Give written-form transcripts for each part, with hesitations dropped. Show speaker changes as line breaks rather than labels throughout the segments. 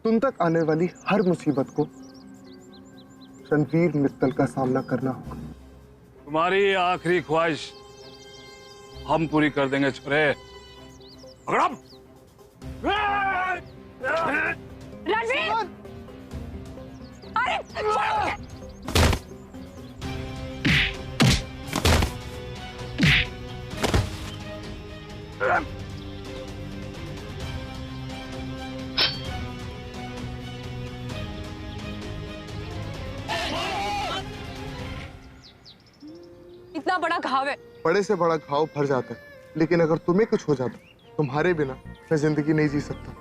तुम तक आने वाली हर मुसीबत को रणवीर मित्तल का सामना करना होगा।
तुम्हारी आखिरी ख्वाहिश हम पूरी कर देंगे छोरे।
रणवीर! अरे इतना बड़ा घाव है।
बड़े से बड़ा घाव भर जाता है, लेकिन अगर तुम्हें कुछ हो जाता, तुम्हारे बिना मैं जिंदगी नहीं जी सकता।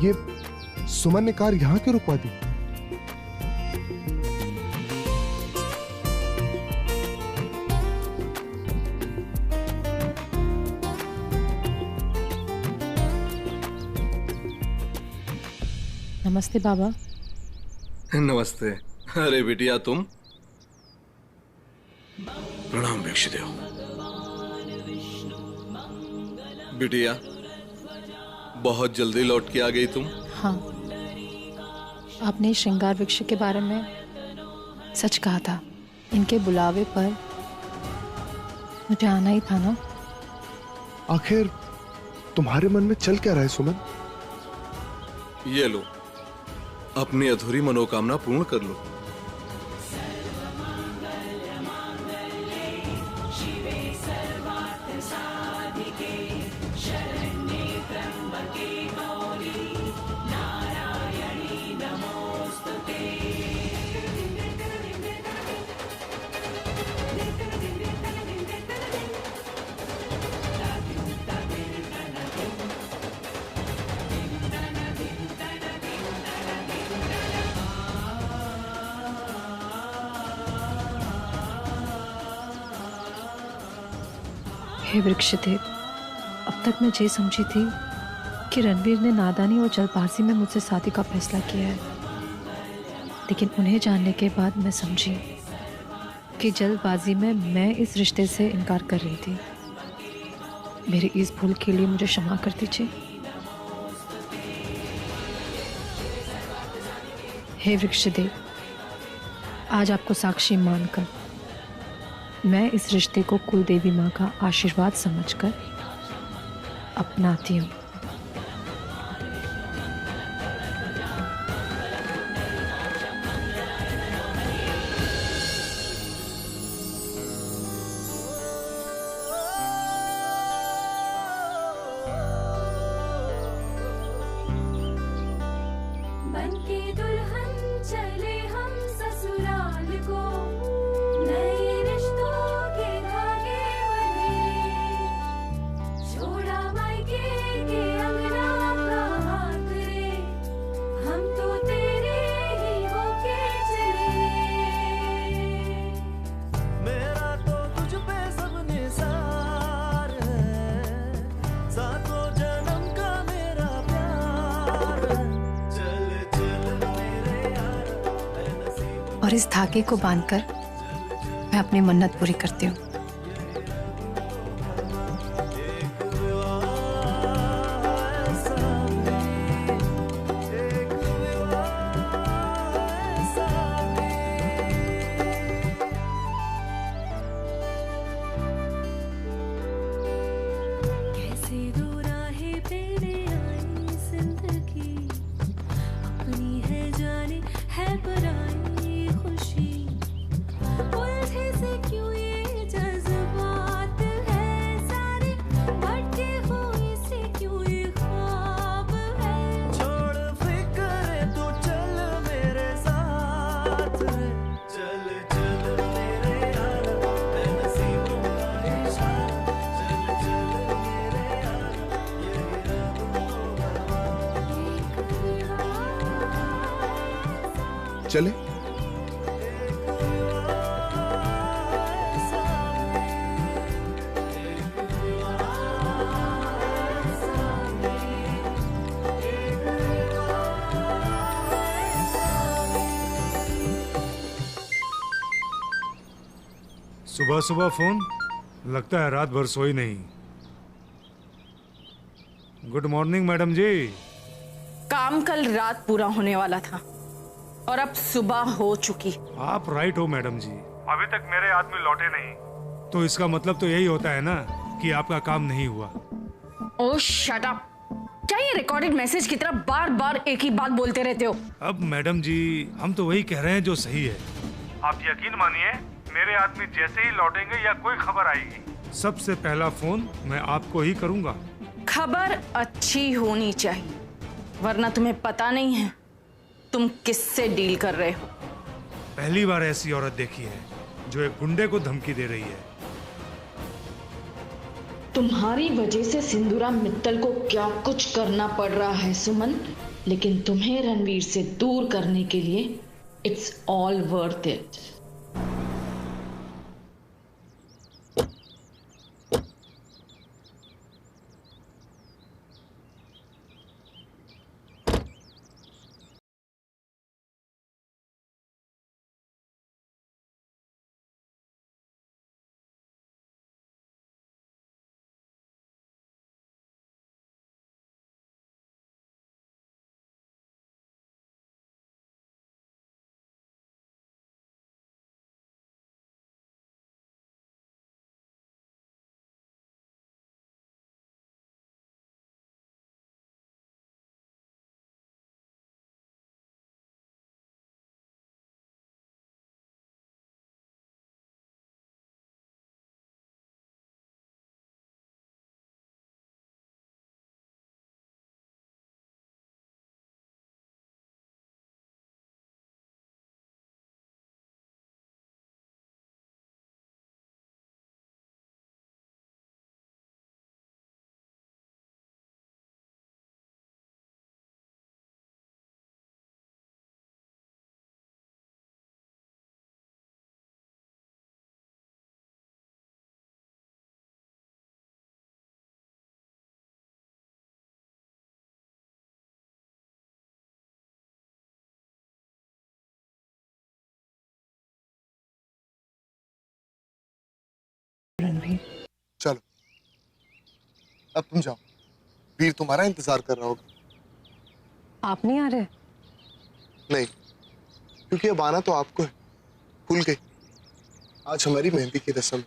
ये सुमन ने कार यहाँ क्यों रुकवा दी?
नमस्ते बाबा।
नमस्ते। अरे बिटिया तुम। प्रणाम भिक्षुदेव। बिटिया बहुत जल्दी लौट के आ गई तुम।
हाँ, आपने श्रृंगार वृक्ष के बारे में सच कहा था। इनके बुलावे पर मुझे आना ही था ना।
आखिर तुम्हारे मन में चल क्या रहा है सुमन?
ये लो, अपनी अधूरी मनोकामना पूर्ण कर लो।
हे वृक्षदेव, अब तक मैं ये समझी थी कि रणवीर ने नादानी और जल्दबाजी में मुझसे शादी का फैसला किया है, लेकिन उन्हें जानने के बाद मैं समझी कि जल्दबाजी में मैं इस रिश्ते से इनकार कर रही थी। मेरी इस भूल के लिए मुझे क्षमा कर दीजिए। हे वृक्षदेव, आज आपको साक्षी मानकर मैं इस रिश्ते को कुल देवी माँ का आशीर्वाद समझकर अपनाती हूँ।
बनके दुल्हन चले हम ससुराल को, नए रिश्तों के धागे बंधे, छोड़ा मायके के अंगना का हाथ रे, हम तो तेरे ही होके चले।
मेरा तो तुझ पे सब निसार है, सातों जन्म का मेरा प्यार है। चल चल मेरे यार,
और इस धागे को बांधकर मैं अपनी मन्नत पूरी करती हूँ।
कैसे दो राहें तेरे आई जिंदगी, अपनी है जाने है पराई खुशी, उलझे से क्यों ये जज्बात है सारे, भटके हुए से क्यों ये ख्वाब है।
छोड़ फिक्र तू चल मेरे साथ, चल चल मेरे यार, है नसीबों का इशारा, चल चल मेरे यार, ये
चले?
सुबह सुबह फोन, लगता है रात भर सोई नहीं। गुड मॉर्निंग मैडम जी।
काम कल रात पूरा होने वाला था और अब सुबह हो चुकी।
आप राइट हो मैडम जी। अभी तक मेरे आदमी लौटे नहीं, तो इसका मतलब तो यही होता है ना कि आपका काम नहीं हुआ।
ओह शट अप। क्या ये रिकॉर्डेड मैसेज की तरह बार बार एक ही बात बोलते रहते हो?
अब मैडम जी, हम तो वही कह रहे हैं जो सही है। आप यकीन मानिए, मेरे आदमी जैसे ही लौटेंगे या कोई खबर आएगी, सबसे पहला फोन मैं आपको ही करूंगा।
खबर अच्छी होनी चाहिए, वरना तुम्हें पता नहीं है तुम किससे डील कर रहे हो।
पहली बार ऐसी औरत देखी है जो एक गुंडे को धमकी दे रही है।
तुम्हारी वजह से सिंदूरा मित्तल को क्या कुछ करना पड़ रहा है सुमन, लेकिन तुम्हें रणवीर से दूर करने के लिए it's all worth it.
Ranveer,
चलो अब तुम जाओ, वीर तुम्हारा इंतजार कर रहा होगा।
आप नहीं आ रहे?
नहीं, क्योंकि अब आना तो आपको है। भूल गई, आज हमारी मेहंदी की रस्म।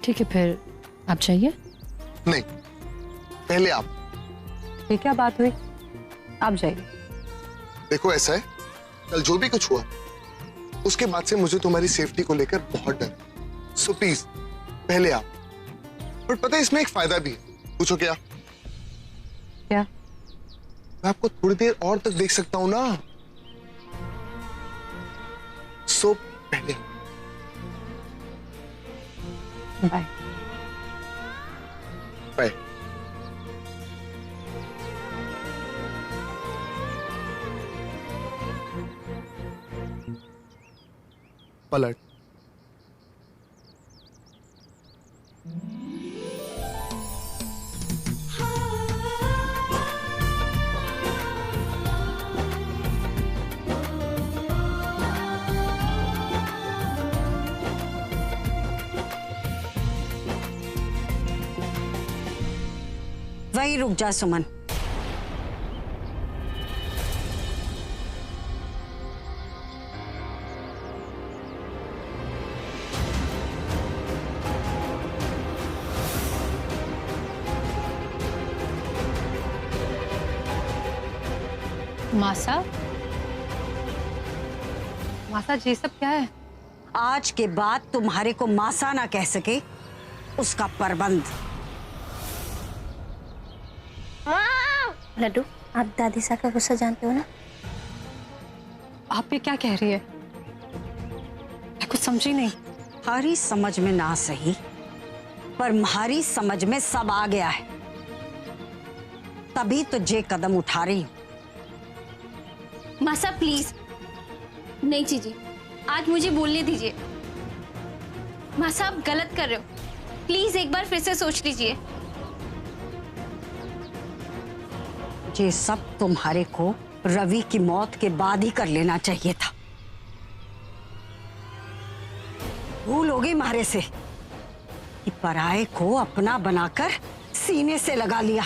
ठीक है, फिर आप जाइए।
नहीं, पहले आप।
ये क्या बात हुई? आप जाइए।
देखो ऐसा है, कल जो भी कुछ हुआ उसके बाद से मुझे तुम्हारी सेफ्टी को लेकर बहुत डर है। सो प्लीज पहले आप। पर पता है इसमें एक फायदा भी है। पूछो क्या?
क्या?
मैं आपको थोड़ी देर और तक देख सकता हूं ना। सो पहले
बाय।
बाय। पलट।
वहीं रुक जा सुमन।
मासा? मासा जी सब क्या है?
आज के बाद तुम्हारे को मासा ना कह सके उसका प्रबंध।
लड्डू, आप दादी सा का गुस्सा जानते हो ना?
आप ये क्या कह रही है? मैं कुछ समझी नहीं।
हमारी समझ में ना सही, पर हमारी समझ में सब आ गया है, तभी तो जे कदम उठा रही हूं।
मासा प्लीज, नहीं जीजी, आज मुझे बोलने दीजिए। मासा आप गलत कर रहे हो, प्लीज एक बार फिर से सोच लीजिए।
ये सब तुम्हारे को रवि की मौत के बाद ही कर लेना चाहिए था। होगी मारे से कि पराये को अपना बनाकर सीने से लगा लिया।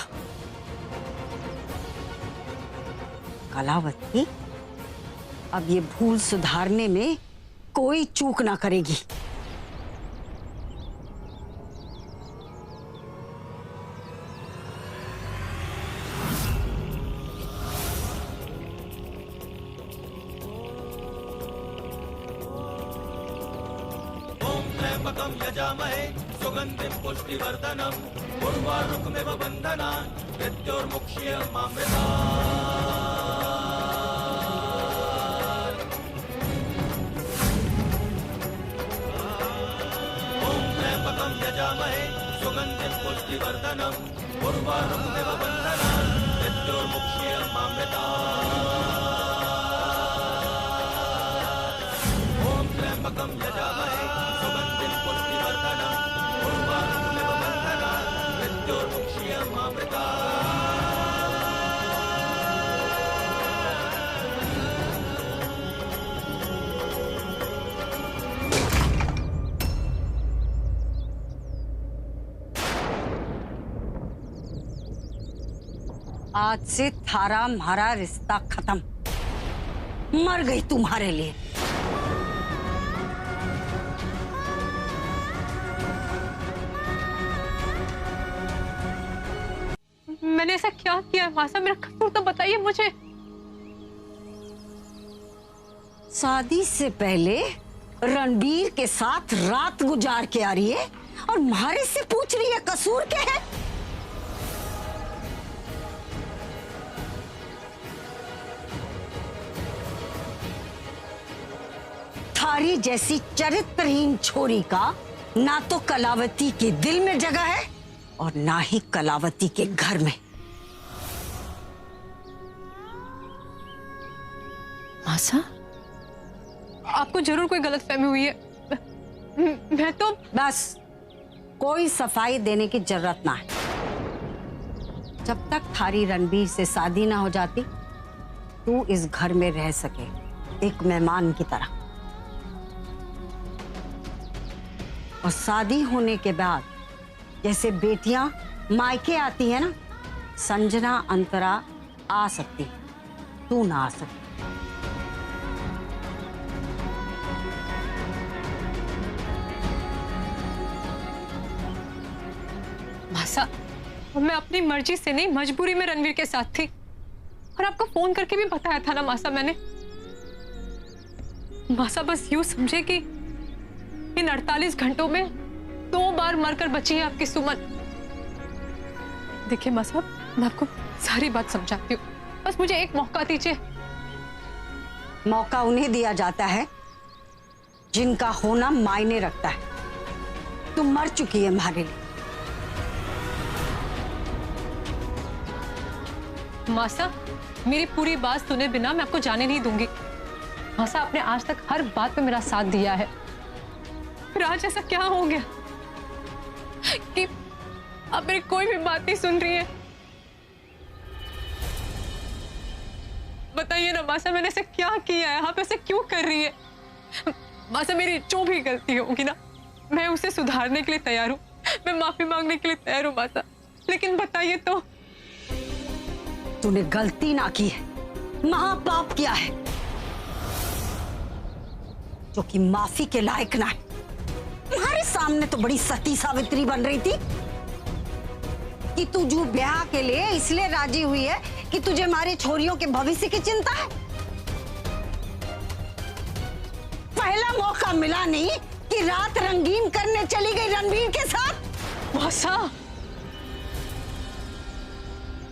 कलावती अब ये भूल सुधारने में कोई चूक ना करेगी।
त्र्यंबकं यजामहे सुगन्धिं पुष्टिवर्धनम् उर्वारुकमिव बन्धनान् मृत्योर्मुक्ष्यमामृतात्। ॐ त्र्यंबकं यजामहे सुगन्धिं पुष्टिवर्धनम् उर्वारुकमिव बन्धनान् मृत्योर्मुक्ष्यमामृतात्। ॐ त्र्यंबकं यजामहे सुगन्धिं पुष्टिवर्धनम् उर्वारुकमिव बन्धनान् मृत्योर्मुक्ष्यमामृतात्।
आज से थारा हमारा रिश्ता खत्म। मर गई तुम्हारे लिए।
मैंने ऐसा क्या किया माँ साहब, मेरा कसूर तो बताइए मुझे।
शादी से पहले रणबीर के साथ रात गुजार के आ रही है और मारे से पूछ रही है कसूर क्या है। थारी जैसी चरित्रहीन छोरी का ना तो कलावती के दिल में जगह है और ना ही कलावती के घर में।
मासा, आपको जरूर कोई गलतफहमी हुई है। मैं तो
बस कोई सफाई देने की जरूरत ना है। जब तक थारी रणबीर से शादी ना हो जाती तू इस घर में रह सके एक मेहमान की तरह। और शादी होने के बाद जैसे बेटियां मायके आती है ना, संजना अंतरा आ सकती, तू ना आ सकती।
मासा, मैं अपनी मर्जी से नहीं, मजबूरी में रणवीर के साथ थी और आपको फोन करके भी बताया था ना मासा मैंने। मासा बस यूं समझे कि इन 48 घंटों में 2 बार मरकर बची है आपकी सुमन। देखिए मासा, मैं आपको सारी बात समझाती हूँ, बस मुझे एक मौका दीजिए।
मौका उन्हें दिया जाता है जिनका होना मायने रखता है। तुम मर चुकी है हमारे लिए।
मासा, मेरी पूरी बात सुने बिना मैं आपको जाने नहीं दूंगी। मासा, आपने आज तक हर बात पे मेरा साथ दिया है, फिर आज ऐसा क्या हो गया कि आप मेरी कोई भी बात नहीं सुन रही है? बताइए ना मासा, मैंने ऐसा क्या किया है? आप ऐसे क्यों कर रही है? मासा, मेरी जो भी गलती होगी ना, मैं उसे सुधारने के लिए तैयार हूँ, मैं माफी मांगने के लिए तैयार हूँ मासा, लेकिन बताइए तो।
तूने गलती ना की है, महापाप किया है जो कि माफी के लायक ना है। तुम्हारे सामने तो बड़ी सती सावित्री बन रही थी कि तू जो ब्याह के लिए इसलिए राजी हुई है कि तुझे हमारी छोरियों के भविष्य की चिंता है। पहला मौका मिला नहीं कि रात रंगीन करने चली गई रणबीर के साथ।
मासा,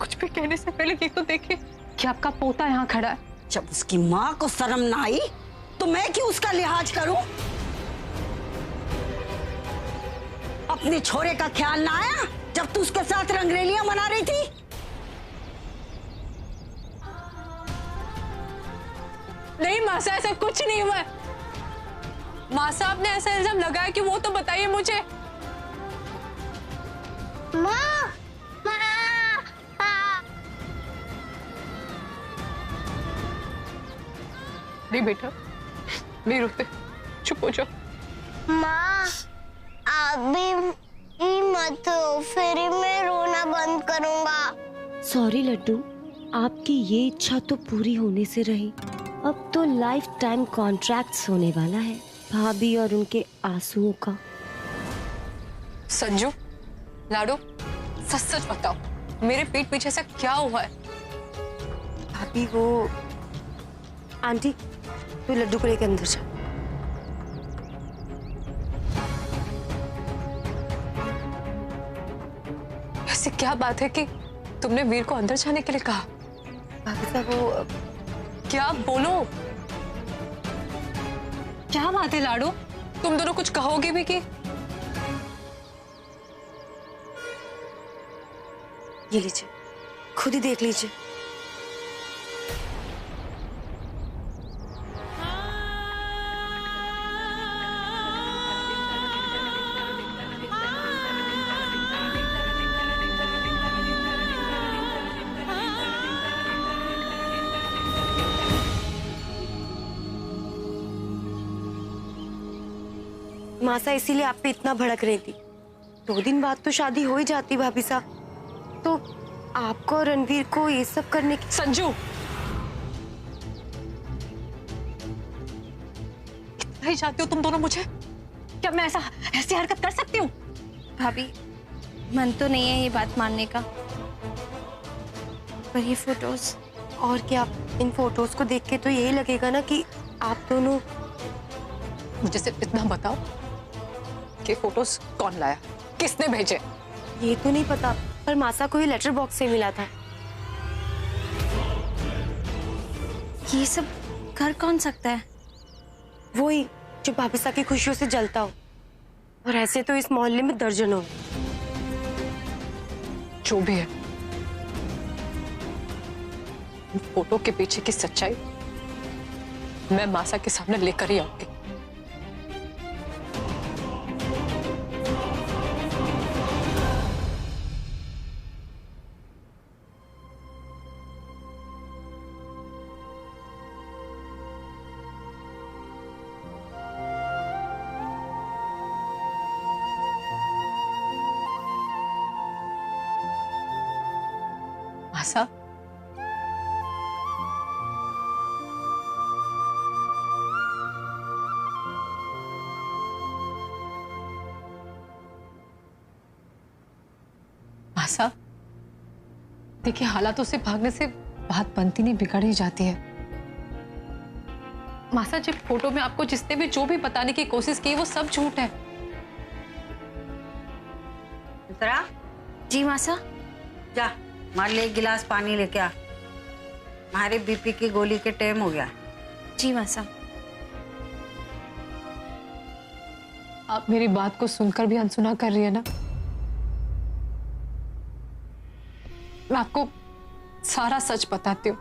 कुछ भी कहने से पहले ये तो देखिए कि आपका पोता यहाँ खड़ा है।
जब उसकी माँ को शर्म ना आई तो मैं क्यों उसका लिहाज करूं? अपने छोरे का ख्याल ना आया जब तू उसके साथ रंगरेलियां मना रही थी?
नहीं मासा, ऐसा कुछ नहीं हुआ है। मासा, आपने ऐसा इल्जाम लगाया कि वो तो बताइए मुझे।
माँ,
नहीं बेटा, नहीं रोते, चुप हो जाओ।
माँ आप भी मत रो, फिर मैं रोना बंद करूँगा।
सॉरी लड्डू, आपकी ये इच्छा तो पूरी होने से रही। अब तो लाइफ टाइम कॉन्ट्रैक्ट्स होने वाला है भाभी और उनके आंसुओं का।
संजू, लाडो, सच सच बताओ, मेरे पीठ पीछे से क्या हुआ है?
भाभी वो आंटी, तू लड्डू को लेकर अंदर जा।
ऐसी क्या बात है कि तुमने वीर को अंदर जाने के लिए कहा?
भाभी साहब वो
क्या? बोलो, क्या बात है लाडो? तुम दोनों कुछ कहोगे भी कि?
ये लीजिए, खुद ही देख लीजिए। मासा इसीलिए आप पे इतना भड़क रही थी। 2 दिन बाद तो शादी हो ही जाती भाभी साहब, तो आपको और रणवीर को ये सब करने की।
संजू, इतना ही चाहती हो तुम दोनों मुझे? क्या मैं ऐसी हरकत कर सकती हूँ?
भाभी, मन तो नहीं है ये बात मानने का, पर ये फोटोज।
और क्या, इन फोटोज को देख के तो यही लगेगा ना कि आप दोनों।
मुझे सिर्फ इतना बताओ कि फोटोज कौन लाया, किसने भेजे?
ये तो नहीं पता, पर मासा को ये लेटर बॉक्स से मिला था।
ये सब कर कौन सकता है?
वही जो भाभी साहब की खुशियों से जलता हो, और ऐसे तो इस मोहल्ले में दर्जनों।
जो भी है, फोटो के पीछे की सच्चाई मैं मासा के सामने लेकर ही आऊंगी। मासा, मासा, देखिए हालातों से भागने से बात बनती नहीं, बिगड़ ही जाती है। मासा, जब फोटो में आपको जिसने भी जो भी बताने की कोशिश की वो सब झूठ है।
जी मासा। जा मार ले, 1 गिलास पानी लेके आ, हमारे बीपी की गोली के टाइम हो गया।
जी मासा।
आप मेरी बात को सुनकर भी अनसुना कर रही है ना? मैं आपको सारा सच बताती हूँ।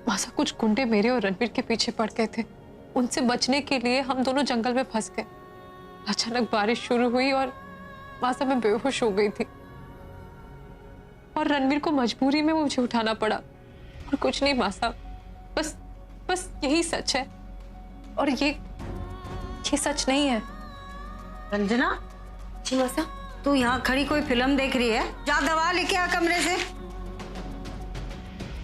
मासा, कुछ गुंडे मेरे और रणवीर के पीछे पड़ गए थे। उनसे बचने के लिए हम दोनों जंगल में फंस गए। अचानक बारिश शुरू हुई और मासा मैं बेहोश हो गई थी, और रणवीर को मजबूरी में मुझे उठाना पड़ा। और कुछ नहीं मासा, बस यही सच है, और ये सच नहीं है।
रंजना, जी मासा। तू यहाँ खड़ी कोई फिल्म देख रही है? जा दवा लेके आ कमरे से।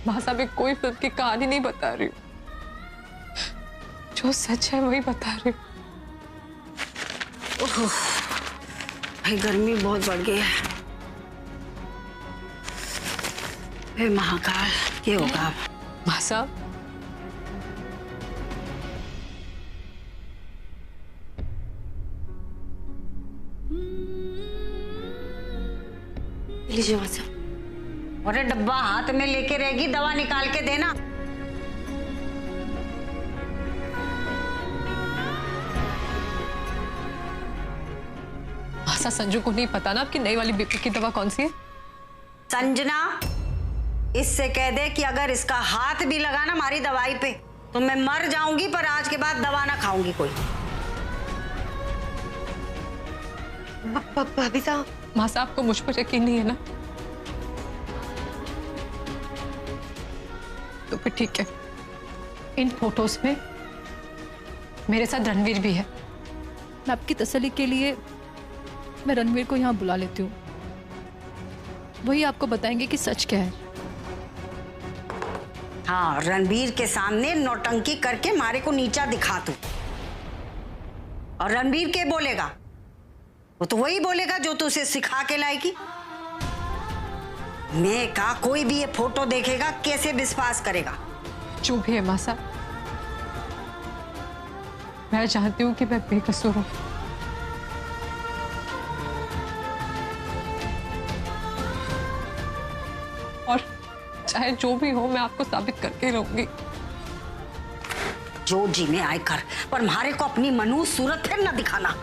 मासा, मैं कोई फिल्म की कहानी नहीं बता रही हूँ, जो सच है वही बता रही हूँ।
भाई गर्मी बहुत बढ़ गई है। हे महाकाल, क्या होगा?
मासा,
लीजिए मासा।
अरे डब्बा हाथ में लेके रहेगी, दवा निकाल के देना।
मासा, संजू को नहीं पता ना आपकी नई वाली बीपी की दवा कौन सी है?
संजना, इससे कह दे कि अगर इसका हाथ भी लगा ना हमारी दवाई पे तो मैं मर जाऊंगी, पर आज के बाद दवा ना खाऊंगी कोई।
भाभी साहब।
मासा, आपको मुझ पर यकीन नहीं है ना? तो फिर ठीक है, इन फोटोज में मेरे साथ रणवीर भी है।
मैं आपकी तसल्ली के लिए मैं रणवीर को यहाँ बुला लेती हूँ, वही आपको बताएंगे कि सच क्या है।
हाँ, रणवीर के सामने नौटंकी करके मारे को नीचा दिखा तू। और रणवीर क्या बोलेगा? वो तो वही बोलेगा जो तू उसे सिखा के लाएगी। मैं कहा कोई भी ये फोटो देखेगा कैसे विश्वास करेगा?
जो भी है माँ साहब, मैं जानती हूँ कि मैं बेकसूर हूँ। और चाहे जो भी हो मैं आपको साबित करके रहूंगी।
जो जी में आए कर, पर हमारे को अपनी मनु सूरत फिर न दिखाना।